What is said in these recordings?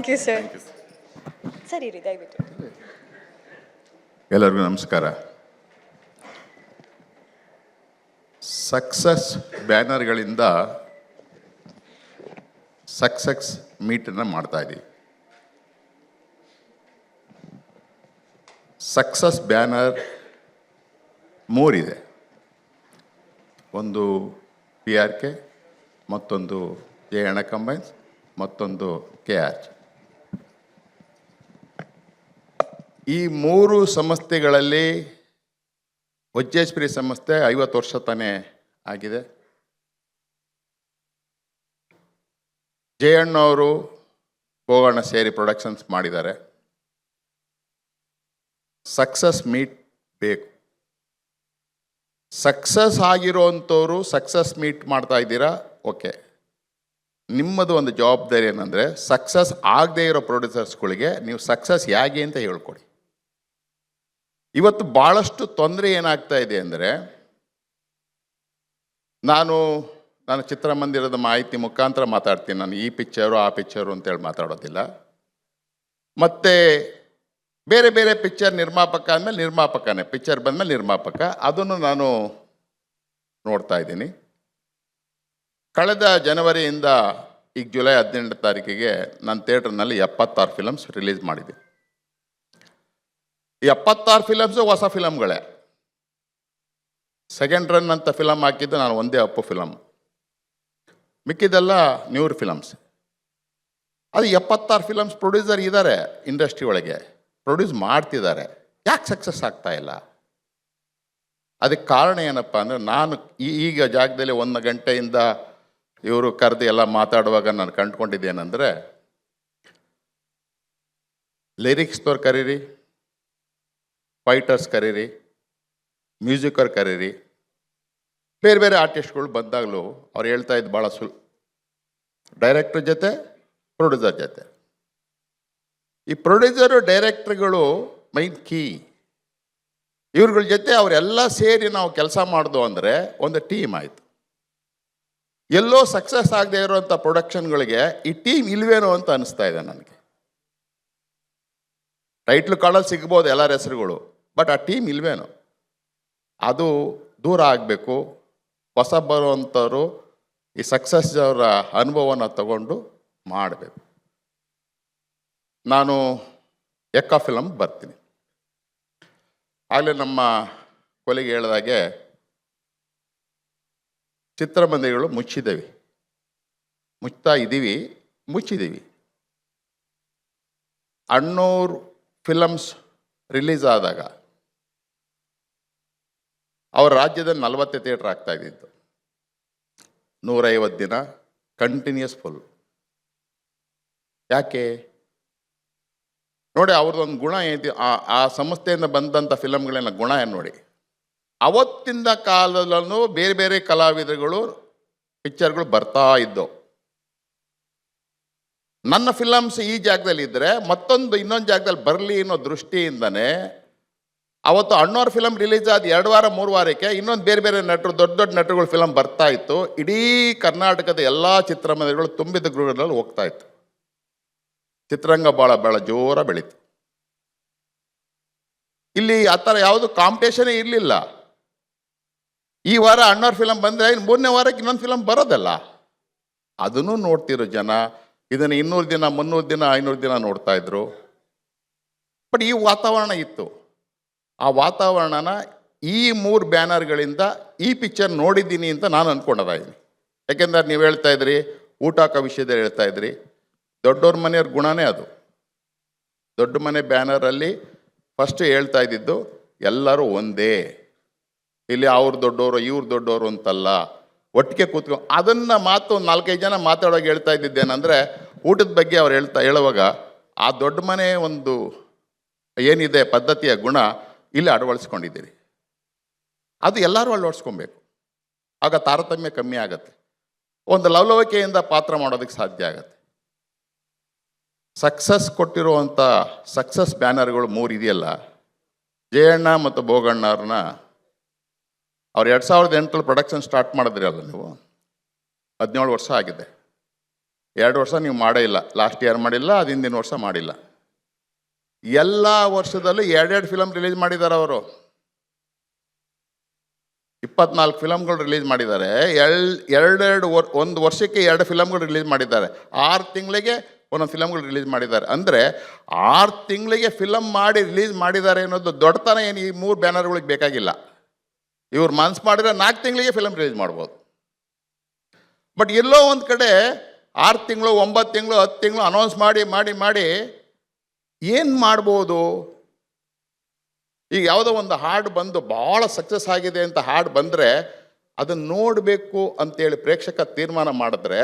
Thank you sir. ಸರಿ ರೀ, ದಯವಿಟ್ಟು. ಎಲ್ಲರಿಗೂ ನಮಸ್ಕಾರ. ಸಕ್ಸಸ್ ಬ್ಯಾನರ್ಗಳಿಂದ ಸಕ್ಸಸ್ ಮೀಟನ್ನು ಮಾಡ್ತಾ ಇದ್ದೀವಿ. ಸಕ್ಸಸ್ ಬ್ಯಾನರ್ ಮೂರಿದೆ. ಒಂದು PRK, ಮತ್ತೊಂದು ಜಯಣ್ಣ ಕಂಬೈನ್ಸ್, ಮತ್ತೊಂದು KR. ಈ ಮೂರು ಸಂಸ್ಥೆಗಳಲ್ಲಿ ವಜ್ರೇಶ್ವರಿ ಸಂಸ್ಥೆ 50 ವರ್ಷ ತಾನೇ ಆಗಿದೆ. ಜಯಣ್ಣವರು ಬೋಗಣ್ಣ ಸೇರಿ ಪ್ರೊಡಕ್ಷನ್ಸ್ ಮಾಡಿದ್ದಾರೆ. ಸಕ್ಸಸ್ ಮೀಟ್ ಬೇಕು. ಸಕ್ಸಸ್ ಆಗಿರೋವಂಥವ್ರು ಸಕ್ಸಸ್ ಮೀಟ್ ಮಾಡ್ತಾ ಇದ್ದೀರಾ, ಓಕೆ. ನಿಮ್ಮದು ಒಂದು ಜವಾಬ್ದಾರಿ ಏನಂದರೆ ಸಕ್ಸಸ್ ಆಗದೇ ಇರೋ ಪ್ರೊಡ್ಯೂಸರ್ಸ್ಗಳಿಗೆ ನೀವು ಸಕ್ಸಸ್ ಹೇಗೆ ಅಂತ ಹೇಳ್ಕೊಡಿ. ಇವತ್ತು ಭಾಳಷ್ಟು ತೊಂದರೆ ಏನಾಗ್ತಾ ಇದೆ ಅಂದರೆ, ನಾನು ಚಿತ್ರಮಂದಿರದ ಮಾಹಿತಿ ಮುಖಾಂತರ ಮಾತಾಡ್ತೀನಿ. ನಾನು ಈ ಪಿಕ್ಚರು ಆ ಪಿಕ್ಚರು ಅಂತೇಳಿ ಮಾತಾಡೋದಿಲ್ಲ. ಮತ್ತು ಬೇರೆ ಬೇರೆ ಪಿಕ್ಚರ್ ನಿರ್ಮಾಪಕ ಅಂದಮೇಲೆ ನಿರ್ಮಾಪಕನೇ, ಪಿಕ್ಚರ್ ಬಂದಮೇಲೆ ನಿರ್ಮಾಪಕ, ಅದನ್ನು ನಾನು ನೋಡ್ತಾ ಇದ್ದೀನಿ. ಕಳೆದ ಜನವರಿಯಿಂದ ಈಗ ಜುಲೈ 18 ತಾರೀಕಿಗೆ ನಾನು ಥಿಯೇಟ್ರ್ನಲ್ಲಿ 76 ಫಿಲಮ್ಸ್ ರಿಲೀಸ್ ಮಾಡಿದ್ದೀನಿ. ಈ 76 ಫಿಲಮ್ಸು ಹೊಸ ಫಿಲಮ್ಗಳೇ. ಸೆಕೆಂಡ್ ರನ್ ಅಂತ ಫಿಲಮ್ ಹಾಕಿದ್ದು ನಾನು ಒಂದೇ ಅಪ್ಪು ಫಿಲಮ್, ಮಿಕ್ಕಿದೆಲ್ಲ ನ್ಯೂರ್ ಫಿಲಮ್ಸ್. ಅದು 76 ಫಿಲಮ್ಸ್ ಪ್ರೊಡ್ಯೂಸರ್ ಇದ್ದಾರೆ ಇಂಡಸ್ಟ್ರಿ ಒಳಗೆ, ಪ್ರೊಡ್ಯೂಸ್ ಮಾಡ್ತಿದ್ದಾರೆ. ಯಾಕೆ ಸಕ್ಸಸ್ ಆಗ್ತಾ ಇಲ್ಲ? ಅದಕ್ಕೆ ಕಾರಣ ಏನಪ್ಪ ಅಂದರೆ, ನಾನು ಈಗ ಜಾಗದಲ್ಲಿ 1 ಗಂಟೆಯಿಂದ ಇವರು ಕರೆದು ಎಲ್ಲ ಮಾತಾಡುವಾಗ ನಾನು ಕಂಡುಕೊಂಡಿದ್ದೇನೆಂದರೆ, ಲಿರಿಕ್ಸ್ದವ್ರು ಕರೀರಿ, ಫೈಟರ್ಸ್ ಕರೀರಿ, ಮ್ಯೂಸಿಕರ್ ಕರೀರಿ, ಬೇರೆ ಬೇರೆ ಆರ್ಟಿಸ್ಟ್ಗಳು ಬಂದಾಗಲೂ ಅವ್ರು ಹೇಳ್ತಾ ಇದ್ದು ಭಾಳ ಡೈರೆಕ್ಟ್ರ್ ಜೊತೆ ಪ್ರೊಡ್ಯೂಸರ್ ಜೊತೆ. ಈ ಪ್ರೊಡ್ಯೂಸರು ಡೈರೆಕ್ಟ್ರುಗಳು ಮೈನ್ ಕೀ. ಇವ್ರುಗಳ ಜೊತೆ ಅವರೆಲ್ಲ ಸೇರಿ ನಾವು ಕೆಲಸ ಮಾಡ್ದು ಅಂದರೆ ಒಂದು ಟೀಮ್ ಆಯಿತು. ಎಲ್ಲೋ ಸಕ್ಸಸ್ ಆಗದೆ ಇರೋವಂಥ ಪ್ರೊಡಕ್ಷನ್ಗಳಿಗೆ ಈ ಟೀಮ್ ಇಲ್ವೇನೋ ಅಂತ ಅನಿಸ್ತಾ ಇದೆ ನನಗೆ. ಟೈಟ್ಲ್ ಕಾರ್ಡಲ್ಲಿ ಸಿಗ್ಬೋದು ಎಲ್ಲರ ಹೆಸರುಗಳು, ಬಟ್ ಆ ಟೀಮ್ ಇಲ್ವೇನೋ. ಅದು ದೂರ ಆಗಬೇಕು. ಹೊಸ ಬರುವಂಥವ್ರು ಈ ಸಕ್ಸಸ್ ಅವರ ಅನುಭವನ ತಗೊಂಡು ಮಾಡಬೇಕು. ನಾನು ಎಕ್ಕ ಫಿಲಮ್ ಬರ್ತೀನಿ. ಆಗಲೇ ನಮ್ಮ ಕೊಲೆಗೆ ಹೇಳಿದಾಗೆ ಚಿತ್ರಮಂದಿರಗಳು ಮುಚ್ತಾ ಇದ್ದೀವಿ, ಮುಚ್ಚಿದ್ದೀವಿ. ಅಣ್ಣೂರು ಫಿಲಮ್ಸ್ ರಿಲೀಸ್ ಆದಾಗ ಅವ್ರ ರಾಜ್ಯದಲ್ಲಿ 40 ಥಿಯೇಟ್ರ್ ಆಗ್ತಾ ಇದ್ದಿತ್ತು. 150 ದಿನ ಕಂಟಿನ್ಯೂಸ್ ಫುಲ್. ಯಾಕೆ ನೋಡಿ, ಅವ್ರದ್ದೊಂದು ಗುಣ ಐತಿ. ಆ ಸಂಸ್ಥೆಯಿಂದ ಬಂದಂಥ ಫಿಲಮ್ಗಳನ್ನ ಗುಣ ಏನು ನೋಡಿ. ಅವತ್ತಿನ ಕಾಲದಲ್ಲೂ ಬೇರೆ ಬೇರೆ ಕಲಾವಿದರುಗಳು ಪಿಕ್ಚರ್ಗಳು ಬರ್ತಾ ಇದ್ದವು. ನನ್ನ ಫಿಲಮ್ಸ್ ಈ ಜಾಗದಲ್ಲಿ ಇದ್ದರೆ ಇನ್ನೊಂದು ಜಾಗದಲ್ಲಿ ಬರಲಿ ಅನ್ನೋ ದೃಷ್ಟಿಯಿಂದನೇ ಅವತ್ತು ಅಣ್ಣವ್ರ ಫಿಲಮ್ ರಿಲೀಸ್ ಆದ 2 ವಾರ 3 ವಾರಕ್ಕೆ ಇನ್ನೊಂದು ಬೇರೆ ಬೇರೆ ನಟರು, ದೊಡ್ಡ ದೊಡ್ಡ ನಟರುಗಳ ಫಿಲಮ್ ಬರ್ತಾ ಇತ್ತು. ಇಡೀ ಕರ್ನಾಟಕದ ಎಲ್ಲ ಚಿತ್ರಮಂದಿರಗಳು ತುಂಬಿದ ಗೃಹಗಳಲ್ಲಿ ಹೋಗ್ತಾ ಇತ್ತು. ಚಿತ್ರರಂಗ ಭಾಳ ಜೋರ ಬೆಳೀತು. ಇಲ್ಲಿ ಆ ಥರ ಯಾವುದು ಕಾಂಪಿಟೇಷನೇ ಇರಲಿಲ್ಲ. ಈ ವಾರ ಅಣ್ಣವ್ರ ಫಿಲಮ್ ಬಂದರೆ 3ನೇ ವಾರಕ್ಕೆ ಇನ್ನೊಂದು ಫಿಲಮ್ ಬರೋದಲ್ಲ. ಅದನ್ನು ನೋಡ್ತಿರೋ ಜನ ಇದನ್ನು 200 ದಿನ 300 ದಿನ 500 ದಿನ ನೋಡ್ತಾ ಇದ್ರು. ಬಟ್ ಈ ವಾತಾವರಣ ಇತ್ತು. ಆ ವಾತಾವರಣನ ಈ 3 ಬ್ಯಾನರ್ಗಳಿಂದ ಈ ಪಿಕ್ಚರ್ ನೋಡಿದ್ದೀನಿ ಅಂತ ನಾನು ಅಂದ್ಕೊಂಡದಾಗಿದ್ದೀನಿ. ಯಾಕೆಂದ್ರೆ ನೀವು ಹೇಳ್ತಾ ಇದ್ರಿ, ಊಟಕ ವಿಷಯದಲ್ಲಿ ಹೇಳ್ತಾ ಇದ್ರಿ, ದೊಡ್ಡವ್ರ ಮನೆಯವ್ರ ಗುಣನೇ ಅದು. ದೊಡ್ಡ ಮನೆ ಬ್ಯಾನರಲ್ಲಿ ಫಸ್ಟ್ ಹೇಳ್ತಾ ಇದ್ದಿದ್ದು ಎಲ್ಲರೂ ಒಂದೇ, ಇಲ್ಲಿ ಅವ್ರು ದೊಡ್ಡವರು ಇವ್ರು ದೊಡ್ಡವರು ಅಂತಲ್ಲ, ಒಟ್ಟಿಗೆ ಕೂತ್ಕೊಂಡು ಅದನ್ನು ಮಾತು 4-5 ಜನ ಮಾತಾಡೋವಾಗ ಹೇಳ್ತಾ ಇದ್ದಿದ್ದೇನೆಂದರೆ, ಊಟದ ಬಗ್ಗೆ ಅವ್ರು ಹೇಳುವಾಗ ಆ ದೊಡ್ಡ ಮನೆ ಒಂದು ಏನಿದೆ ಪದ್ಧತಿಯ ಗುಣ ಇಲ್ಲಿ ಅಳವಡಿಸ್ಕೊಂಡಿದ್ದೀರಿ. ಅದು ಎಲ್ಲರೂ ಅಳವಡಿಸ್ಕೊಬೇಕು. ಆಗ ತಾರತಮ್ಯ ಕಮ್ಮಿ ಆಗತ್ತೆ. ಒಂದು ಲವಲವಿಕೆಯಿಂದ ಪಾತ್ರ ಮಾಡೋದಕ್ಕೆ ಸಾಧ್ಯ ಆಗತ್ತೆ. ಸಕ್ಸಸ್ ಕೊಟ್ಟಿರುವಂಥ ಸಕ್ಸಸ್ ಬ್ಯಾನರ್ಗಳು 3 ಇದೆಯಲ್ಲ, ಜಯಣ್ಣ ಮತ್ತು ಬೋಗಣ್ಣವ್ರನ್ನ ಅವ್ರು 2008 ಪ್ರೊಡಕ್ಷನ್ ಸ್ಟಾರ್ಟ್ ಮಾಡಿದ್ರಿ ಅಲ್ಲ ನೀವು, 17 ವರ್ಷ ಆಗಿದೆ. 2 ವರ್ಷ ನೀವು ಮಾಡೇ ಇಲ್ಲ. ಲಾಸ್ಟ್ ಇಯರ್ ಮಾಡಿಲ್ಲ, ಅದು ಹಿಂದಿನ ವರ್ಷ ಮಾಡಿಲ್ಲ. ಎಲ್ಲ ವರ್ಷದಲ್ಲೂ 2 ಫಿಲಮ್ ರಿಲೀಸ್ ಮಾಡಿದ್ದಾರೆ ಅವರು. 24 ಫಿಲಮ್ಗಳು ರಿಲೀಸ್ ಮಾಡಿದ್ದಾರೆ. ಒಂದು ವರ್ಷಕ್ಕೆ 2 ಫಿಲಮ್ಗಳು ರಿಲೀಸ್ ಮಾಡಿದ್ದಾರೆ. 6 ತಿಂಗಳಿಗೆ ಒಂದೊಂದು ಫಿಲಮ್ಗಳು ರಿಲೀಸ್ ಮಾಡಿದ್ದಾರೆ. ಅಂದರೆ 6 ತಿಂಗಳಿಗೆ ಫಿಲಮ್ ಮಾಡಿ ರಿಲೀಸ್ ಮಾಡಿದ್ದಾರೆ ಅನ್ನೋದು ದೊಡ್ಡತನ ಏನು ಈ 3 ಬ್ಯಾನರ್ಗಳಿಗೆ ಬೇಕಾಗಿಲ್ಲ. ಇವ್ರು ಮನ್ಸು ಮಾಡಿದ್ರೆ 4 ತಿಂಗಳಿಗೆ ಫಿಲಮ್ ರಿಲೀಸ್ ಮಾಡ್ಬೋದು. ಬಟ್ ಎಲ್ಲೋ ಒಂದು ಕಡೆ 6 ತಿಂಗಳು, 9 ತಿಂಗಳು, 10 ತಿಂಗಳು ಅನೌನ್ಸ್ ಮಾಡಿ ಮಾಡಿ ಮಾಡಿ ಏನು ಮಾಡ್ಬೋದು? ಈಗ ಯಾವುದೋ ಒಂದು ಹಾಡು ಬಂದು ಭಾಳ ಸಕ್ಸಸ್ ಆಗಿದೆ ಅಂತ ಹಾಡು ಬಂದರೆ ಅದನ್ನು ನೋಡಬೇಕು ಅಂತೇಳಿ ಪ್ರೇಕ್ಷಕ ತೀರ್ಮಾನ ಮಾಡಿದ್ರೆ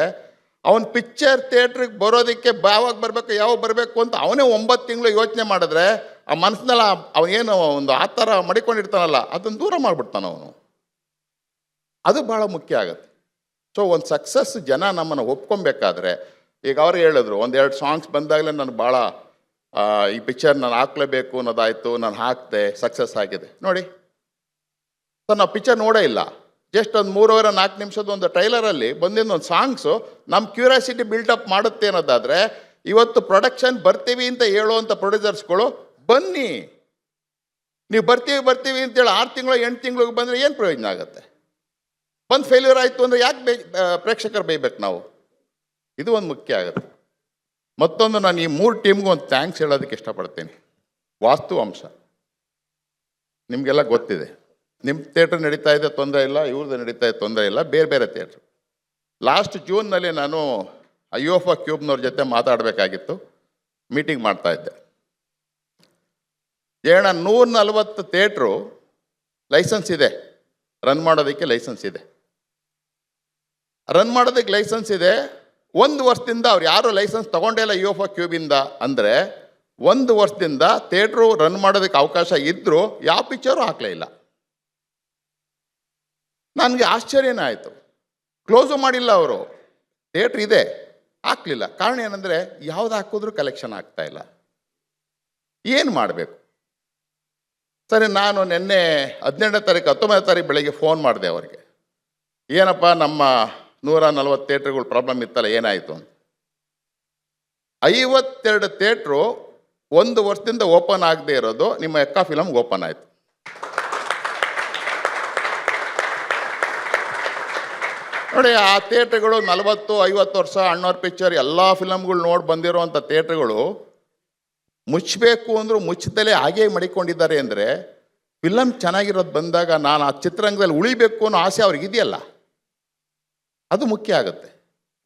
ಅವನ ಪಿಕ್ಚರ್ ಥಿಯೇಟ್ರಿಗೆ ಬರೋದಕ್ಕೆ ಯಾವಾಗ ಬರಬೇಕು, ಯಾವಾಗ ಬರಬೇಕು ಅಂತ ಅವನೇ 9 ತಿಂಗಳು ಯೋಚನೆ ಮಾಡಿದ್ರೆ ಆ ಮನಸ್ಸಿನಲ್ಲಿ ಅವನೇನು ಒಂದು ಆ ಥರ ಮಡಿಕೊಂಡಿರ್ತಾನಲ್ಲ, ಅದನ್ನು ದೂರ ಮಾಡಿಬಿಡ್ತಾನೆ ಅವನು. ಅದು ಭಾಳ ಮುಖ್ಯ ಆಗುತ್ತೆ. ಸೊ ಒಂದು ಸಕ್ಸಸ್ ಜನ ನಮ್ಮನ್ನು ಒಪ್ಕೊಬೇಕಾದ್ರೆ, ಈಗ ಅವ್ರು ಹೇಳಿದ್ರು 1-2 ಸಾಂಗ್ಸ್ ಬಂದಾಗಲೇ ನಾನು ಭಾಳ ಈ ಪಿಕ್ಚರ್ ನಾನು ಹಾಕ್ಲೇಬೇಕು ಅನ್ನೋದಾಯಿತು, ನಾನು ಹಾಕಿದೆ, ಸಕ್ಸಸ್ ಆಗಿದೆ. ನೋಡಿ ಸರ್, ನಾವು ಪಿಕ್ಚರ್ ನೋಡೇ ಇಲ್ಲ, ಜಸ್ಟ್ ಒಂದು 3-4 ನಿಮಿಷದ ಒಂದು ಟ್ರೈಲರಲ್ಲಿ ಬಂದಿದ್ದು ಒಂದು ಸಾಂಗ್ಸು ನಮ್ಮ ಕ್ಯೂರಿಯಾಸಿಟಿ ಬಿಲ್ಡಪ್ ಮಾಡುತ್ತೆ ಅನ್ನೋದಾದರೆ, ಇವತ್ತು ಪ್ರೊಡಕ್ಷನ್ ಬರ್ತೀವಿ ಅಂತ ಹೇಳುವಂಥ ಪ್ರೊಡ್ಯೂಸರ್ಸ್ಗಳು ಬನ್ನಿ, ನೀವು ಬರ್ತೀವಿ ಅಂತೇಳಿ 6 ತಿಂಗಳು 8 ತಿಂಗಳಿಗೆ ಬಂದರೆ ಏನು ಪ್ರಯೋಜನ ಆಗುತ್ತೆ? ಬಂದು ಫೇಲ್ಯೂರ್ ಆಯಿತು ಅಂದರೆ ಯಾಕೆ ಪ್ರೇಕ್ಷಕರು ಬೈಬೇಕು ನಾವು? ಇದು ಒಂದು ಮುಖ್ಯ ಆಗುತ್ತೆ. ಮತ್ತೊಂದು, ನಾನು ಈ 3 ಟೀಮ್ಗೂ ಒಂದು ಥ್ಯಾಂಕ್ಸ್ ಹೇಳೋದಕ್ಕೆ ಇಷ್ಟಪಡ್ತೀನಿ. ವಾಸ್ತು ಅಂಶ ನಿಮಗೆಲ್ಲ ಗೊತ್ತಿದೆ. ನಿಮ್ಮ ಥಿಯೇಟ್ರ್ ನಡೀತಾ ಇದೆ, ತೊಂದರೆ ಇಲ್ಲ. ಇವ್ರದ್ದು ನಡೀತಾ ಇದೆ, ತೊಂದರೆ ಇಲ್ಲ. ಬೇರೆ ಬೇರೆ ಥಿಯೇಟ್ರ್. ಲಾಸ್ಟ್ ಜೂನ್ನಲ್ಲಿ ನಾನು ಐಯೋಫಾ ಕ್ಯೂಬ್ನವ್ರ ಜೊತೆ ಮಾತಾಡಬೇಕಾಗಿತ್ತು, ಮೀಟಿಂಗ್ ಮಾಡ್ತಾಯಿದ್ದೆ. 140 ಥಿಯೇಟ್ರು ಲೈಸೆನ್ಸ್ ಇದೆ, ರನ್ ಮಾಡೋದಕ್ಕೆ ಲೈಸೆನ್ಸ್ ಇದೆ. ಒಂದು ವರ್ಷದಿಂದ ಅವ್ರು ಯಾರು ಲೈಸೆನ್ಸ್ ತೊಗೊಂಡೇ ಇಲ್ಲ ಐಯೋಫಾ ಕ್ಯೂಬಿಂದ ಅಂದರೆ, 1 ವರ್ಷದಿಂದ ಥಿಯೇಟ್ರು ರನ್ ಮಾಡೋದಕ್ಕೆ ಅವಕಾಶ ಇದ್ದರೂ ಯಾವ ಪಿಕ್ಚರು ಹಾಕಲೇ ಇಲ್ಲ. ನನಗೆ ಆಶ್ಚರ್ಯನೇ ಆಯಿತು. ಕ್ಲೋಸು ಮಾಡಿಲ್ಲ ಅವರು, ಥಿಯೇಟ್ರ್ ಇದೆ, ಹಾಕಲಿಲ್ಲ. ಕಾರಣ ಏನಂದರೆ ಯಾವ್ದು ಹಾಕಿದ್ರೂ ಕಲೆಕ್ಷನ್ ಆಗ್ತಾಯಿಲ್ಲ. ಏನು ಮಾಡಬೇಕು? ಸರಿ, ನಾನು ನಿನ್ನೆ 18ನೇ ತಾರೀಕು 19ನೇ ತಾರೀಕು ಬೆಳಗ್ಗೆ ಫೋನ್ ಮಾಡಿದೆ ಅವರಿಗೆ. ಏನಪ್ಪ, ನಮ್ಮ 140 ಥಿಯೇಟ್ರುಗಳು ಪ್ರಾಬ್ಲಮ್ ಇತ್ತಲ್ಲ, ಏನಾಯಿತು ಅಂತ. 52 ಥಿಯೇಟ್ರು 1 ವರ್ಷದಿಂದ ಓಪನ್ ಆಗದೆ ಇರೋದು ನಿಮ್ಮ ಎಕ್ಕಾ ಫಿಲಮ್ಗೆ ಓಪನ್ ಆಯಿತು. ನೋಡಿ, ಆ ಥಿಯೇಟ್ರುಗಳು 40-50 ವರ್ಷ ಅಣ್ಣವ್ರ ಪಿಕ್ಚರ್ ಎಲ್ಲ ಫಿಲಮ್ಗಳು ನೋಡಿ ಬಂದಿರೋವಂಥ ಥಿಯೇಟ್ರುಗಳು ಮುಚ್ಚಬೇಕು ಅಂದರೂ ಮುಚ್ಚದಲ್ಲೇ ಹಾಗೇ ಮಡಿಕೊಂಡಿದ್ದಾರೆ. ಅಂದರೆ ಫಿಲಮ್ ಚೆನ್ನಾಗಿರೋದು ಬಂದಾಗ ನಾನು ಆ ಚಿತ್ರರಂಗದಲ್ಲಿ ಉಳಿಬೇಕು ಅನ್ನೋ ಆಸೆ ಅವ್ರಿಗಿದೆಯಲ್ಲ, ಅದು ಮುಖ್ಯ ಆಗುತ್ತೆ.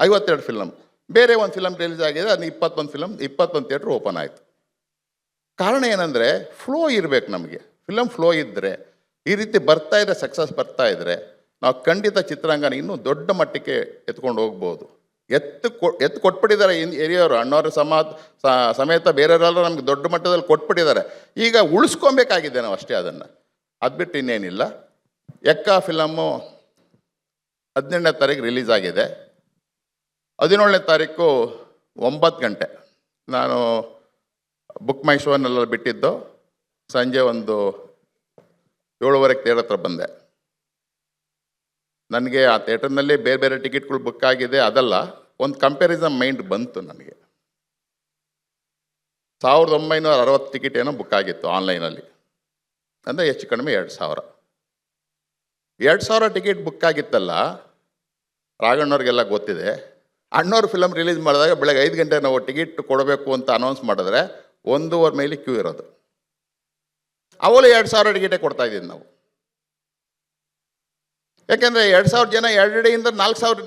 52 ಫಿಲಮ್, ಬೇರೆ ಒಂದು ಫಿಲಮ್ ರಿಲೀಸ್ ಆಗಿದೆ, ಅದು 21 ಥಿಯೇಟ್ರ್ ಓಪನ್ ಆಯಿತು. ಕಾರಣ ಏನಂದರೆ ಫ್ಲೋ ಇರಬೇಕು ನಮಗೆ. ಫಿಲಮ್ ಫ್ಲೋ ಇದ್ದರೆ, ಈ ರೀತಿ ಬರ್ತಾ ಇದ್ದರೆ, ಸಕ್ಸಸ್ ಬರ್ತಾ ಇದ್ದರೆ, ನಾವು ಖಂಡಿತ ಚಿತ್ರರಂಗನ ಇನ್ನೂ ದೊಡ್ಡ ಮಟ್ಟಕ್ಕೆ ಎತ್ಕೊಂಡು ಹೋಗ್ಬೋದು. ಎತ್ತು ಕೊಟ್ಬಿಟ್ಟಿದ್ದಾರೆ ಹಿರಿಯವರು, ಅಣ್ಣವ್ರ ಸಮೇತ ಬೇರೆಯವರೆಲ್ಲ ನಮ್ಗೆ ದೊಡ್ಡ ಮಟ್ಟದಲ್ಲಿ ಕೊಟ್ಬಿಟ್ಟಿದ್ದಾರೆ. ಈಗ ಉಳಿಸ್ಕೊಬೇಕಾಗಿದೆ ನಾವು ಅಷ್ಟೇ. ಅದನ್ನು ಅದು ಬಿಟ್ಟು ಇನ್ನೇನಿಲ್ಲ. ಎಕ್ಕಾ ಫಿಲಮ್ಮು 18ನೇ ತಾರೀಕು ರಿಲೀಸ್ ಆಗಿದೆ. 17ನೇ ತಾರೀಕು 9 ಗಂಟೆ ನಾನು ಬುಕ್ ಮೈ ಶೋನೆಲ್ಲ ಬಿಟ್ಟಿದ್ದು. ಸಂಜೆ ಒಂದು 7:30 ಥಿಯೇಟರ್ ಹತ್ರ ಬಂದೆ. ನನಗೆ ಆ ಥಿಯೇಟರ್ನಲ್ಲಿ ಬೇರೆ ಬೇರೆ ಟಿಕೆಟ್ಗಳು ಬುಕ್ ಆಗಿದೆ, ಅದಲ್ಲ, ಒಂದು ಕಂಪ್ಯಾರಿಸನ್ ಮೈಂಡ್ ಬಂತು ನನಗೆ. 1960 ಟಿಕೆಟ್ ಏನೋ ಬುಕ್ ಆಗಿತ್ತು ಆನ್ಲೈನಲ್ಲಿ, ಅಂದರೆ ಹೆಚ್ಚು ಕಡಿಮೆ 2000 ಟಿಕೆಟ್ ಬುಕ್ ಆಗಿತ್ತಲ್ಲ. ರಾಘಣ್ಣವ್ರಿಗೆಲ್ಲ ಗೊತ್ತಿದೆ. ಅಣ್ಣವ್ರ ಫಿಲಮ್ ರಿಲೀಸ್ ಮಾಡಿದಾಗ ಬೆಳಗ್ಗೆ 5 ಗಂಟೆ ನಾವು ಟಿಕೆಟ್ ಕೊಡಬೇಕು ಅಂತ ಅನೌನ್ಸ್ ಮಾಡಿದ್ರೆ 1.5 ಮೈಲಿ ಕ್ಯೂ ಇರೋದು. ಅವಳು 2000 ಟಿಕೆಟೇ ಕೊಡ್ತಾಯಿದ್ದೀವಿ ನಾವು. ಯಾಕೆಂದರೆ 2000 ಜನ 2 ಅಡಿಯಿಂದ 4000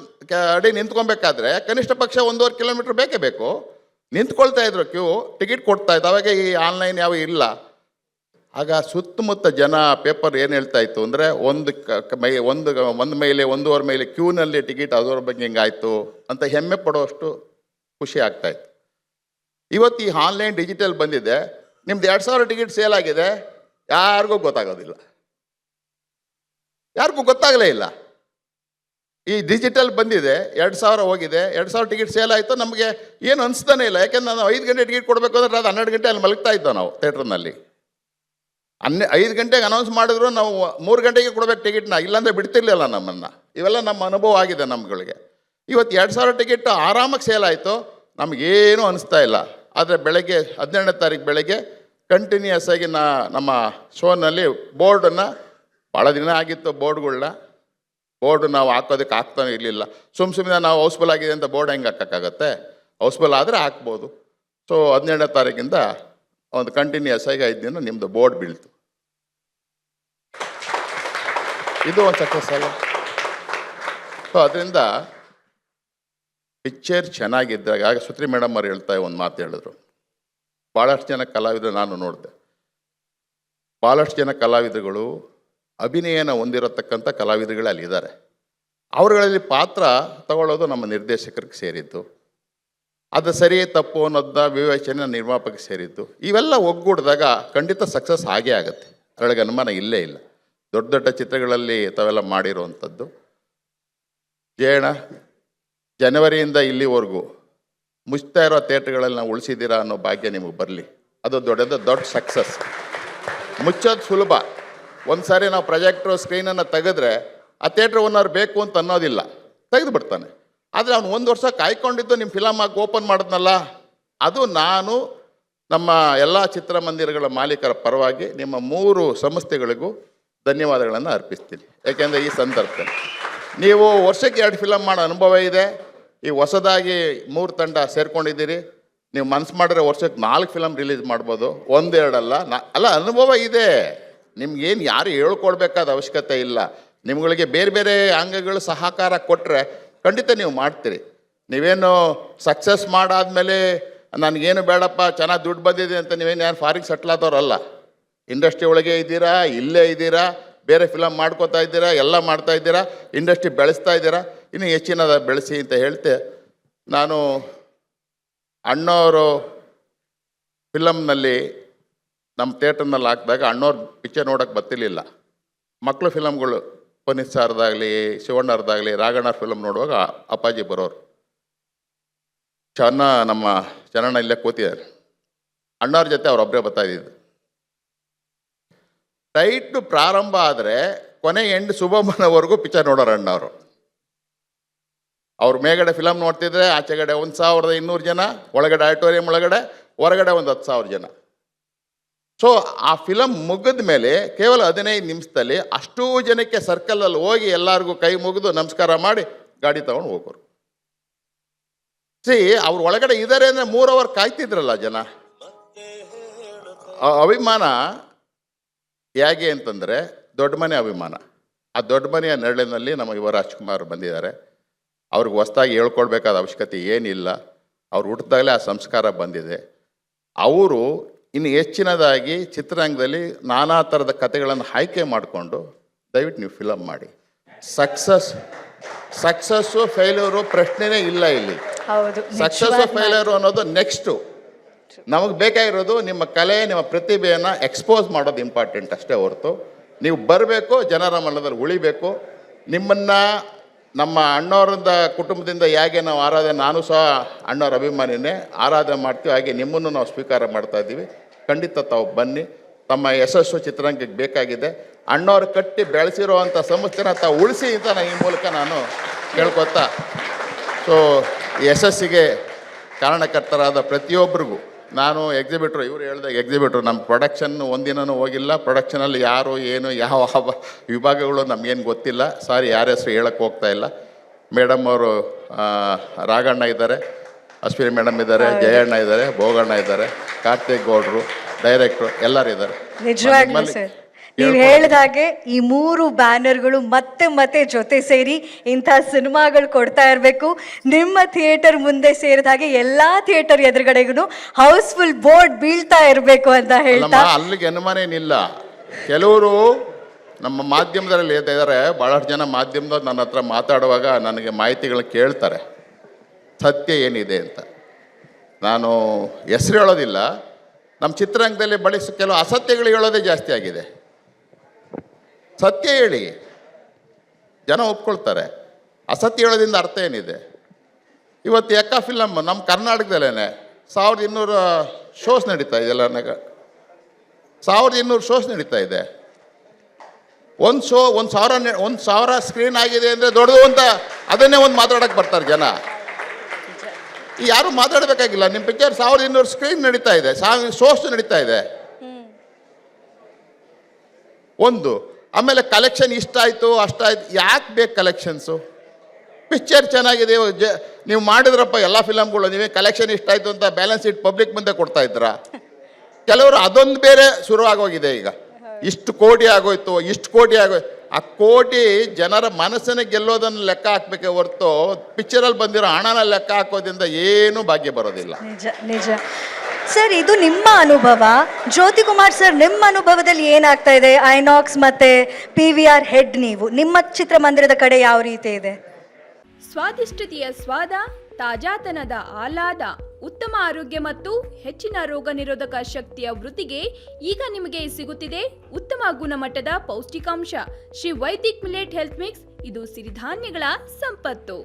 ಅಡಿ ನಿಂತ್ಕೊಬೇಕಾದ್ರೆ ಕನಿಷ್ಠ ಪಕ್ಷ 1.5 ಕಿಲೋಮೀಟ್ರ್ ಬೇಕೇ ಬೇಕು. ನಿಂತ್ಕೊಳ್ತಾ ಇದ್ರು ಕ್ಯೂ, ಟಿಕೆಟ್ ಕೊಡ್ತಾಯಿದ್ದು. ಅವಾಗ ಈ ಆನ್ಲೈನ್ ಯಾವ ಇಲ್ಲ. ಆಗ ಸುತ್ತಮುತ್ತ ಜನ ಪೇಪರ್ ಏನು ಹೇಳ್ತಾ ಇತ್ತು ಅಂದರೆ, ಒಂದು ಮೈಲಿ 1.5 ಮೈಲಿ ಕ್ಯೂನಲ್ಲಿ ಟಿಕೆಟ್ ಅದರ ಬಗ್ಗೆ ಹಿಂಗಾಯಿತು ಅಂತ ಹೆಮ್ಮೆ ಪಡೋಷ್ಟು ಖುಷಿ ಆಗ್ತಾಯಿತ್ತು. ಇವತ್ತು ಈ ಆನ್ಲೈನ್ ಡಿಜಿಟಲ್ ಬಂದಿದೆ, ನಿಮ್ದು 2000 ಟಿಕೆಟ್ ಸೇಲ್ ಆಗಿದೆ, ಯಾರಿಗೂ ಗೊತ್ತಾಗೋದಿಲ್ಲ, ಯಾರಿಗೂ ಗೊತ್ತಾಗಲೇ ಇಲ್ಲ. ಈ ಡಿಜಿಟಲ್ ಬಂದಿದೆ, 2000 ಹೋಗಿದೆ, 2000 ಟಿಕೆಟ್ ಸೇಲ್ ಆಯಿತು, ನಮಗೆ ಏನು ಅನಿಸ್ತಾನೆ ಇಲ್ಲ. ಯಾಕೆಂದ್ರೆ ನಾವು 5 ಗಂಟೆ ಟಿಕೆಟ್ ಕೊಡಬೇಕು ಅಂದರೆ ಅದು 12 ಗಂಟೆ ಅಲ್ಲಿ ಮಲಗ್ತಾ ಇದ್ದೋ ನಾವು ಥಿಯೇಟ್ರ್ನಲ್ಲಿ. 5 ಗಂಟೆಗೆ ಅನೌನ್ಸ್ ಮಾಡಿದ್ರು ನಾವು 3 ಗಂಟೆಗೆ ಕೊಡಬೇಕು ಟಿಕೆಟ್ನ, ಇಲ್ಲಾಂದರೆ ಬಿಡ್ತಿರ್ಲಿಲ್ಲ ನಮ್ಮನ್ನು. ಇವೆಲ್ಲ ನಮ್ಮ ಅನುಭವ ಆಗಿದೆ ನಮ್ಗಳಿಗೆ. ಇವತ್ತು 2,000 ಟಿಕೆಟ್ ಆರಾಮಾಗಿ ಸೇಲ್ ಆಯಿತು, ನಮಗೇನೂ ಅನಿಸ್ತಾ ಇಲ್ಲ. ಆದರೆ ಬೆಳಗ್ಗೆ 12ನೇ ತಾರೀಕು ಬೆಳಗ್ಗೆ ಕಂಟಿನ್ಯೂಸ್ ಆಗಿ ನಮ್ಮ ಶೋನಲ್ಲಿ ಬೋರ್ಡನ್ನು, ಭಾಳ ದಿನ ಆಗಿತ್ತು ಬೋರ್ಡು ನಾವು ಹಾಕೋದಕ್ಕೆ ಆಗ್ತಾನೆ ಇರಲಿಲ್ಲ. ಸುಮ್ಮನೆ ನಾವು ಹೌಸ್ಫುಲ್ ಆಗಿದೆ ಅಂತ ಬೋರ್ಡ್ ಹೆಂಗೆ ಹಾಕೋಕ್ಕಾಗತ್ತೆ? ಹೌಸ್ಫುಲ್ ಆದರೆ ಹಾಕ್ಬೋದು. ಸೊ 12ನೇ ತಾರೀಕಿಂದ ಒಂದು ಕಂಟಿನ್ಯೂಸ್ ಆಗಿ 5 ದಿನ ನಿಮ್ಮದು ಬೋರ್ಡ್ ಬೀಳ್ತು. ಇದು ಒಂದು ಸಕ್ಸಸ್ ಅಲ್ಲ? ಸೊ ಅದರಿಂದ ಪಿಕ್ಚರ್ ಚೆನ್ನಾಗಿದ್ದಾಗ, ಆಗ ಸುತ್ರಿ ಮೇಡಮ್ ಅವ್ರು ಹೇಳ್ತಾ ಒಂದು ಮಾತು ಹೇಳಿದ್ರು, ಭಾಳಷ್ಟು ಜನ ಕಲಾವಿದರು ನಾನು ನೋಡಿದೆ, ಭಾಳಷ್ಟು ಜನ ಕಲಾವಿದರುಗಳು ಅಭಿನಯನ ಹೊಂದಿರತಕ್ಕಂಥ ಕಲಾವಿದರುಗಳೇ ಅಲ್ಲಿದ್ದಾರೆ. ಅವರುಗಳಲ್ಲಿ ಪಾತ್ರ ತಗೊಳ್ಳೋದು ನಮ್ಮ ನಿರ್ದೇಶಕರಿಗೆ ಸೇರಿದ್ದು, ಅದು ಸರಿ ತಪ್ಪು ಅನ್ನೋದನ್ನ ವಿವೇಚನೆ ನಿರ್ಮಾಪಕರಿಗೆ ಸೇರಿದ್ದು. ಇವೆಲ್ಲ ಒಗ್ಗೂಡಿದಾಗ ಖಂಡಿತ ಸಕ್ಸಸ್ ಆಗೇ ಆಗುತ್ತೆ, ಅದರೊಳಗೆ ಅನುಮಾನ ಇಲ್ಲೇ ಇಲ್ಲ. ದೊಡ್ಡ ದೊಡ್ಡ ಚಿತ್ರಗಳಲ್ಲಿ ತಾವೆಲ್ಲ ಮಾಡಿರುವಂಥದ್ದು. ಜಯಣ್ಣ, ಜನವರಿಯಿಂದ ಇಲ್ಲಿವರೆಗೂ ಮುಚ್ತಾ ಇರೋ ಥಿಯೇಟ್ರ್ಗಳಲ್ಲಿ ನಾವು ಉಳಿಸಿದ್ದೀರಾ ಅನ್ನೋ ಭಾಗ್ಯ ನಿಮಗೆ ಬರಲಿ. ಅದು ದೊಡ್ಡ ಸಕ್ಸಸ್. ಮುಚ್ಚೋದು ಸುಲಭ. ಒಂದು ಸಾರಿ ನಾವು ಪ್ರೊಜೆಕ್ಟ್ರು ಸ್ಕ್ರೀನನ್ನು ತೆಗೆದ್ರೆ ಆ ಥಿಯೇಟ್ರ್ ಓನರ್ ಬೇಕು ಅಂತ ಅನ್ನೋದಿಲ್ಲ, ತೆಗೆದು ಬಿಡ್ತಾನೆ. ಆದರೆ ಅವ್ನು 1 ವರ್ಷ ಕಾಯ್ಕೊಂಡಿದ್ದು ನಿಮ್ಮ ಫಿಲಮ್ ಆಗಿ ಓಪನ್ ಮಾಡಿದ್ನಲ್ಲ, ಅದು ನಾನು ನಮ್ಮ ಎಲ್ಲ ಚಿತ್ರಮಂದಿರಗಳ ಮಾಲೀಕರ ಪರವಾಗಿ ನಿಮ್ಮ 3 ಸಂಸ್ಥೆಗಳಿಗೂ ಧನ್ಯವಾದಗಳನ್ನು ಅರ್ಪಿಸ್ತೀನಿ. ಯಾಕೆಂದರೆ ಈ ಸಂದರ್ಭದಲ್ಲಿ ನೀವು ವರ್ಷಕ್ಕೆ 2 ಫಿಲಮ್ ಮಾಡೋ ಅನುಭವ ಇದೆ. ಈ ಹೊಸದಾಗಿ 3 ತಂಡ ಸೇರ್ಕೊಂಡಿದ್ದೀರಿ. ನೀವು ಮನಸ್ಸು ಮಾಡಿದ್ರೆ ವರ್ಷಕ್ಕೆ 4 ಫಿಲಮ್ ರಿಲೀಸ್ ಮಾಡ್ಬೋದು, 1-2 ಅಲ್ಲ. ಅನುಭವ ಇದೆ ನಿಮ್ಗೇನು, ಯಾರು ಹೇಳ್ಕೊಡ್ಬೇಕಾದ ಅವಶ್ಯಕತೆ ಇಲ್ಲ. ನಿಮ್ಗಳಿಗೆ ಬೇರೆ ಬೇರೆ ಅಂಗಗಳು ಸಹಕಾರ ಕೊಟ್ಟರೆ ಖಂಡಿತ ನೀವು ಮಾಡ್ತೀರಿ. ನೀವೇನು ಸಕ್ಸಸ್ ಮಾಡಾದ್ಮೇಲೆ ನನಗೇನು ಬೇಡಪ್ಪ, ಚೆನ್ನಾಗಿ ದುಡ್ಡು ಬಂದಿದೆ ಅಂತ ನೀವೇನು ಯಾರು ಫಾರಿನ್ ಸೆಟ್ಲ್ ಆದವ್ರಲ್ಲ. ಇಂಡಸ್ಟ್ರಿ ಒಳಗೆ ಇದ್ದೀರಾ, ಇಲ್ಲೇ ಇದ್ದೀರಾ, ಬೇರೆ ಫಿಲಮ್ ಮಾಡ್ಕೋತಾ ಇದ್ದೀರಾ, ಎಲ್ಲ ಮಾಡ್ತಾ ಇದ್ದೀರಾ, ಇಂಡಸ್ಟ್ರಿ ಬೆಳೆಸ್ತಾ ಇದ್ದೀರಾ. ಇನ್ನು ಹೆಚ್ಚಿನದ ಬೆಳೆಸಿ ಅಂತ ಹೇಳ್ತೆ. ನಾನು ಅಣ್ಣವರು ಫಿಲಮ್ನಲ್ಲಿ ನಮ್ಮ ಥಿಯೇಟ್ರ್ನಲ್ಲಿ ಹಾಕಿದಾಗ ಅಣ್ಣವ್ರ ಪಿಕ್ಚರ್ ನೋಡೋಕ್ಕೆ ಬರ್ತಿರ್ಲಿಲ್ಲ. ಮಕ್ಕಳು ಫಿಲಮ್ಗಳು ಪುನೀತ್ ಸಾರ್ದಾಗಲಿ, ಶಿವಣ್ಣವ್ರದ್ದಾಗಲಿ, ರಾಘಣ್ಣವ್ರ ಫಿಲಮ್ ನೋಡುವಾಗ ಅಪ್ಪಾಜಿ ಬರೋರು. ನಮ್ಮ ಚರಣ ಇಲ್ಲೇ ಕೂತಿದ್ದಾರೆ. ಅಣ್ಣವ್ರ ಜೊತೆ ಅವರೊಬ್ಬರೇ ಬರ್ತಾಯಿದ್ದು. ಟೈಟು ಪ್ರಾರಂಭ ಆದರೆ ಕೊನೆ ಎಂಡ್ ಶುಭಮನವರೆಗೂ ಪಿಕ್ಚರ್ ನೋಡೋರು ಅಣ್ಣವರು. ಅವ್ರ ಮೇಗಡೆ ಫಿಲಮ್ ನೋಡ್ತಿದ್ರೆ ಆಚೆಗಡೆ 1,200 ಜನ, ಒಳಗಡೆ ಆಡಿಟೋರಿಯಂ ಒಳಗಡೆ, ಹೊರಗಡೆ ಒಂದು 10,000 ಜನ. ಸೊ ಆ ಫಿಲಮ್ ಮುಗಿದ ಮೇಲೆ ಕೇವಲ 15 ನಿಮಿಷದಲ್ಲಿ ಅಷ್ಟೂ ಜನಕ್ಕೆ ಸರ್ಕಲಲ್ಲಿ ಹೋಗಿ ಎಲ್ಲರಿಗೂ ಕೈ ಮುಗಿದು ನಮಸ್ಕಾರ ಮಾಡಿ ಗಾಡಿ ತಗೊಂಡು ಹೋಗೋರು. ಅವ್ರ ಒಳಗಡೆ ಇದ್ದಾರೆ ಅಂದರೆ 3 ಅವರ್ ಕಾಯ್ತಿದ್ರಲ್ಲ ಜನ. ಅಭಿಮಾನ ಹೇಗೆ ಅಂತಂದರೆ ದೊಡ್ಡ ಮನೆ ಅಭಿಮಾನ. ಆ ದೊಡ್ಡ ಮನೆಯ ನೆರಳಿನಲ್ಲಿ ನಮ್ಮ ಯುವ ರಾಜ್ಕುಮಾರ್ ಬಂದಿದ್ದಾರೆ. ಅವ್ರಿಗೆ ಹೊಸ್ದಾಗಿ ಹೇಳ್ಕೊಳ್ಬೇಕಾದ ಅವಶ್ಯಕತೆ ಏನಿಲ್ಲ. ಅವ್ರು ಹುಟ್ಟಿದಾಗಲೇ ಆ ಸಂಸ್ಕಾರ ಬಂದಿದೆ. ಅವರು ಇನ್ನು ಹೆಚ್ಚಿನದಾಗಿ ಚಿತ್ರರಂಗದಲ್ಲಿ ನಾನಾ ಥರದ ಕಥೆಗಳನ್ನು ಆಯ್ಕೆ ಮಾಡಿಕೊಂಡು ದಯವಿಟ್ಟು ನೀವು ಫಿಲಮ್ ಮಾಡಿ. ಸಕ್ಸಸ್ಸು ಫೇಲ್ಯೂರು ಪ್ರಶ್ನೆನೇ ಇಲ್ಲ ಇಲ್ಲಿ. ಸಕ್ಸಸ್ಸು ಫೇಲ್ಯೂರು ಅನ್ನೋದು ನೆಕ್ಸ್ಟು. ನಮಗೆ ಬೇಕಾಗಿರೋದು ನಿಮ್ಮ ಕಲೆ, ನಿಮ್ಮ ಪ್ರತಿಭೆಯನ್ನು ಎಕ್ಸ್ಪೋಸ್ ಮಾಡೋದು ಇಂಪಾರ್ಟೆಂಟ್ ಅಷ್ಟೇ ಹೊರತು ನೀವು ಬರಬೇಕು, ಜನರ ಮನದಲ್ಲಿ ಉಳಿಬೇಕು. ನಿಮ್ಮನ್ನು ನಮ್ಮ ಅಣ್ಣವ್ರದ ಕುಟುಂಬದಿಂದ ಹೇಗೆ ನಾವು ಆರಾಧನೆ, ನಾನು ಸಹ ಅಣ್ಣವ್ರ ಅಭಿಮಾನಿನೇ, ಆರಾಧನೆ ಮಾಡ್ತೀವಿ. ಹಾಗೆ ನಿಮ್ಮನ್ನು ನಾವು ಸ್ವೀಕಾರ ಮಾಡ್ತಾ ಇದ್ದೀವಿ. ಖಂಡಿತ ತಾವು ಬನ್ನಿ. ತಮ್ಮ ಯಶಸ್ಸು ಚಿತ್ರರಂಗಕ್ಕೆ ಬೇಕಾಗಿದೆ. ಅಣ್ಣವ್ರು ಕಟ್ಟಿ ಬೆಳೆಸಿರುವಂಥ ಸಂಸ್ಥೆನ ತಾವು ಉಳಿಸಿ ಅಂತ ನಾನು ಈ ಮೂಲಕ ನಾನು ಕೇಳ್ಕೊತಾ, ಸೊ ಯಶಸ್ಸಿಗೆ ಕಾರಣಕರ್ತರಾದ ಪ್ರತಿಯೊಬ್ಬರಿಗೂ ನಾನು ಎಕ್ಸಿಬಿಟ್ರು, ಇವರು ಹೇಳಿದಾಗ ಎಕ್ಸಿಬಿಟ್ರು, ನಮ್ಮ ಪ್ರೊಡಕ್ಷನ್ ಒಂದಿನೂ ಹೋಗಿಲ್ಲ. ಪ್ರೊಡಕ್ಷನಲ್ಲಿ ಯಾರು ಏನು ಯಾವ ವಿಭಾಗಗಳು ನಮಗೇನು ಗೊತ್ತಿಲ್ಲ. ಸಾರಿ, ಯಾರ ಹೆಸರು ಹೇಳಕ್ಕೆ ಹೋಗ್ತಾ ಇಲ್ಲ. ಮೇಡಮ್ ಅವರು ರಾಘಣ್ಣ ಇದ್ದಾರೆ, ಅಶ್ವಿನಿ ಮೇಡಮ್ ಇದ್ದಾರೆ, ಜಯಣ್ಣ ಇದ್ದಾರೆ, ಭೋಗಣ್ಣ ಇದ್ದಾರೆ, ಕಾರ್ತಿಕ್ ಗೌಡ್ರು, ಡೈರೆಕ್ಟ್ರು ಎಲ್ಲರೂ ಇದ್ದಾರೆ. ನಿಜವಾಗ್ಲೂ ಸರ್, ನೀವು ಹೇಳಿದ ಹಾಗೆ ಈ 3 ಬ್ಯಾನರ್ಗಳು ಮತ್ತೆ ಜೊತೆ ಸೇರಿ ಇಂಥ ಸಿನಿಮಾಗಳು ಕೊಡ್ತಾ ಇರಬೇಕು. ನಿಮ್ಮ ಥಿಯೇಟರ್ ಮುಂದೆ ಸೇರಿದ ಹಾಗೆ ಎಲ್ಲಾ ಥಿಯೇಟರ್ ಎದುರುಗಡೆಗೂ ಹೌಸ್ಫುಲ್ ಬೋರ್ಡ್ ಬೀಳ್ತಾ ಇರಬೇಕು ಅಂತ ಹೇಳ್ತಾ, ಅಲ್ಲಿಗೆ ಅನುಮಾನ ಏನಿಲ್ಲ. ಕೆಲವರು ನಮ್ಮ ಮಾಧ್ಯಮದಲ್ಲಿ ಇದ್ದಾರೆ, ಭಾಳಷ್ಟು ಜನ ಮಾಧ್ಯಮದವ್ರು ನನ್ನ ಹತ್ರ ಮಾತಾಡುವಾಗ ನನಗೆ ಮಾಹಿತಿಗಳನ್ನ ಕೇಳ್ತಾರೆ, ಸತ್ಯ ಏನಿದೆ ಅಂತ. ನಾನು ಹೆಸರು ಹೇಳೋದಿಲ್ಲ. ನಮ್ಮ ಚಿತ್ರರಂಗದಲ್ಲಿ ಬಳಸೋ ಕೆಲವು ಅಸತ್ಯಗಳು ಹೇಳೋದೇ ಜಾಸ್ತಿ ಆಗಿದೆ. ಸತ್ಯ ಹೇಳಿ, ಜನ ಒಪ್ಕೊಳ್ತಾರೆ. ಅಸತ್ಯ ಹೇಳೋದ್ರಿಂದ ಅರ್ಥ ಏನಿದೆ? ಇವತ್ತು ಎಕ್ಕ ಫಿಲಮ್ ನಮ್ಮ ಕರ್ನಾಟಕದಲ್ಲೇ 1200 ಶೋಸ್ ನಡೀತಾ ಇದೆ. 1200 ಶೋಸ್ ನಡೀತಾ ಇದೆ. ಒಂದು 1,000 ಸ್ಕ್ರೀನ್ ಆಗಿದೆ ಅಂದರೆ ದೊಡ್ಡದು ಅಂತ ಅದನ್ನೇ ಒಂದು ಮಾತಾಡಕ್ಕೆ ಬರ್ತಾರೆ ಜನ. ಯಾರು ಮಾತಾಡಬೇಕಾಗಿಲ್ಲ. ನಿಮ್ಮ ಪಿಕ್ಚರ್ 1,200 ಸ್ಕ್ರೀನ್ ನಡೀತಾ ಇದೆ, ಶೋಸ್ ನಡೀತಾ ಇದೆ. ಒಂದು ಆಮೇಲೆ ಕಲೆಕ್ಷನ್ ಇಷ್ಟ ಆಯಿತು ಅಷ್ಟಾಯ್ತು, ಯಾಕೆ ಬೇಕು ಕಲೆಕ್ಷನ್ಸು? ಪಿಕ್ಚರ್ ಚೆನ್ನಾಗಿದೆ, ನೀವು ಮಾಡಿದ್ರಪ್ಪ ಎಲ್ಲ ಫಿಲಮ್ಗಳು, ನೀವೇ ಕಲೆಕ್ಷನ್ ಇಷ್ಟ ಆಯಿತು ಅಂತ ಬ್ಯಾಲೆನ್ಸ್ ಶೀಟ್ ಪಬ್ಲಿಕ್ ಮುಂದೆ ಕೊಡ್ತಾ ಇದ್ದೀರಾ? ಕೆಲವರು ಅದೊಂದು ಬೇರೆ ಶುರು ಆಗೋಗಿದೆ ಈಗ. ಇಷ್ಟು ಕೋಟಿ ಆಗೋಯ್ತು, ಇಷ್ಟು ಕೋಟಿ ಆಗೋಯ್ತು. ಆ ಕೋಟಿ ಜನರ ಮನಸ್ಸನ್ನು ಗೆಲ್ಲೋದನ್ನು ಲೆಕ್ಕ ಹಾಕ್ಬೇಕೆ ಹೊರತು ಪಿಕ್ಚರಲ್ಲಿ ಬಂದಿರೋ ಹಣನ ಲೆಕ್ಕ ಹಾಕೋದ್ರಿಂದ ಏನೂ ಭಾಗ್ಯ ಬರೋದಿಲ್ಲ. ನಿಜ ನಿಜ ಸರ್, ಇದು ನಿಮ್ಮ ಅನುಭವ. ಜ್ಯೋತಿ ಕುಮಾರ್ ಸರ್, ನಿಮ್ಮ ಅನುಭವದಲ್ಲಿ ಏನಾಗ್ತಾ ಇದೆ? ಐನಾಕ್ಸ್ ಮತ್ತೆ PVR ಹೆಡ್, ನೀವು ನಿಮ್ಮ ಚಿತ್ರಮಂದಿರದ ಕಡೆ ಯಾವ ರೀತಿ ಇದೆ? ಸ್ವಾದಿಷ್ಟತೆಯ ಸ್ವಾದ, ತಾಜಾತನದ ಆಹ್ಲಾದ, ಉತ್ತಮ ಆರೋಗ್ಯ ಮತ್ತು ಹೆಚ್ಚಿನ ರೋಗ ನಿರೋಧಕ ಶಕ್ತಿಯ ವೃದ್ಧಿಗೆ ಈಗ ನಿಮಗೆ ಸಿಗುತ್ತಿದೆ ಉತ್ತಮ ಗುಣಮಟ್ಟದ ಪೌಷ್ಟಿಕಾಂಶ Shri Vaidik millet health mix. ಇದು ಸಿರಿಧಾನ್ಯಗಳ ಸಂಪತ್ತು.